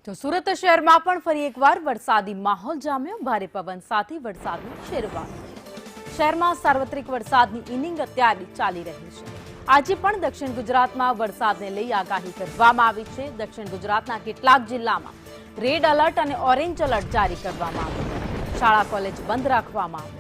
તો સુરત શહેરમાં પણ ફરી એકવાર વરસાદી માહોલ જામ્યો। ભારે પવન સાથે વરસાદની શરૂઆત થઈ। શહેરમાં સાર્વત્રિક વરસાદની ઇનિંગ અત્યારે ચાલી રહી છે। આજે પણ દક્ષિણ ગુજરાતમાં વરસાદને લઈ આગાહી કરવામાં આવી છે। દક્ષિણ ગુજરાતના કેટલાક જિલ્લામાં રેડ એલર્ટ અને ઓરેન્જ એલર્ટ જારી કરવામાં આવ્યા। શાળા કોલેજ બંધ રાખવામાં આવ્યા।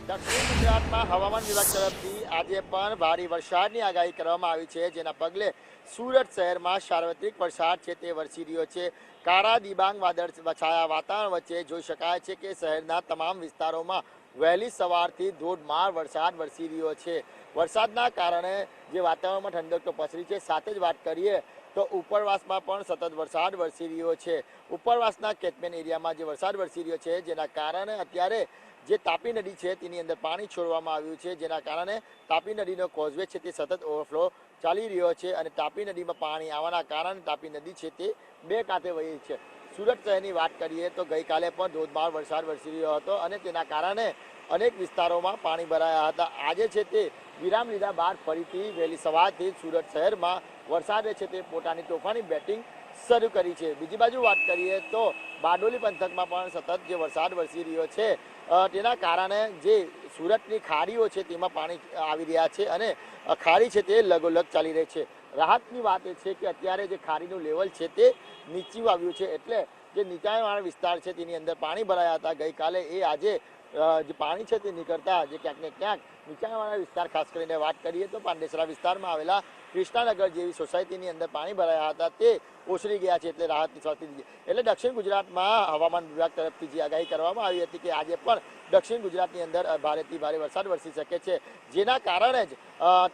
દક્ષિણ ગુજરાતમાં હવામાન વિભાગ તરફથી આજે પણ ભારે વરસાદની આગાહી કરવામાં આવી છે, જેના પગલે સુરત શહેરમાં સાર્વત્રિક વરસાદ છે તે વરસી રહ્યો છે। કાળા દિબાંગ વાદળ છાયા વાતાવરણ વચ્ચે જોઈ શકાય છે કે શહેરના તમામ વિસ્તારોમાં વહેલી સવારથી ધોધમાર વરસાદ વરસી રહ્યો છે। વરસાદના કારણે જે વાતાવરણમાં ઠંડક તો પસરી છે, સાથે જ વાત કરીએ તો ઉપરવાસમાં પણ સતત વરસાદ વરસી રહ્યો છે। ઉપરવાસના કેચમેન્ટ એરિયામાં જે વરસાદ વરસી રહ્યો છે, જેના કારણે અત્યારે જે તાપી નદી છે તેની અંદર પાણી છોડવામાં આવ્યું છે, જેના કારણે તાપી નદીનો કોઝવે છે તે સતત ઓવરફ્લો ચાલી રહ્યો છે અને તાપી નદીમાં પાણી આવવાના કારણે તાપી નદી છે તે બે કાંઠે વહી છે। સુરત શહેરની વાત કરીએ તો ગઈકાલે પણ ધોધમાર વરસાદ વરસી રહ્યો હતો અને તેના કારણે અનેક વિસ્તારોમાં પાણી ભરાયા હતા। આજે છે તે વિરામ લીધા બાદ ફરીથી વહેલી સવારથી સુરત શહેરમાં વરસાદે છે તે પોતાની તોફાની બેટિંગ શરૂ કરી છે। બીજી બાજુ વાત કરીએ તો બારડોલી પંથકમાં પણ સતત જે વરસાદ વરસી રહ્યો છે તેના કારણે જે સુરતની ખાડીઓ છે તેમાં પાણી આવી રહ્યા છે અને ખાડી છે તે લગોલગ ચાલી રહી છે। રાહતની વાત એ છે કે અત્યારે જે ખાડીનું લેવલ છે તે નીચું આવ્યું છે, એટલે જે નીચાણવાળા વિસ્તાર છે તેની અંદર પાણી ભરાયા હતા ગઈકાલે, એ આજે જે પાણી છે તે નીકળતા જે ક્યાંક ને ક્યાંક નીચાણવાળા વિસ્તાર, ખાસ કરીને વાત કરીએ તો પાંડેસરા વિસ્તારમાં આવેલા કૃષ્ણાનગર જેવી સોસાયટીની અંદર પાણી ભરાયા હતા તે ઓસરી ગયા છે, એટલે રાહતની શ્વાસ લીધી। એટલે દક્ષિણ ગુજરાતમાં હવામાન વિભાગ તરફથી જે આગાહી કરવામાં આવી હતી કે આજે પણ દક્ષિણ ગુજરાતની અંદર ભારેથી ભારે વરસાદ વરસી શકે છે, જેના કારણે જ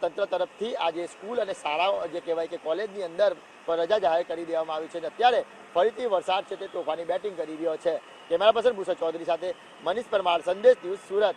તંત્ર તરફથી આજે સ્કૂલ અને શાળાઓ જે કહેવાય કે કોલેજની અંદર રજા જાહેર કરી દેવામાં આવી છે અને અત્યારે ફરીથી વરસાદ છે તે તોફાની બેટિંગ કરી રહ્યો છે। કેમેરા પર્સન ભૂષણ ચૌધરી સાથે મનીષ પરમાર, સંદેશ ન્યૂઝ, સુરત।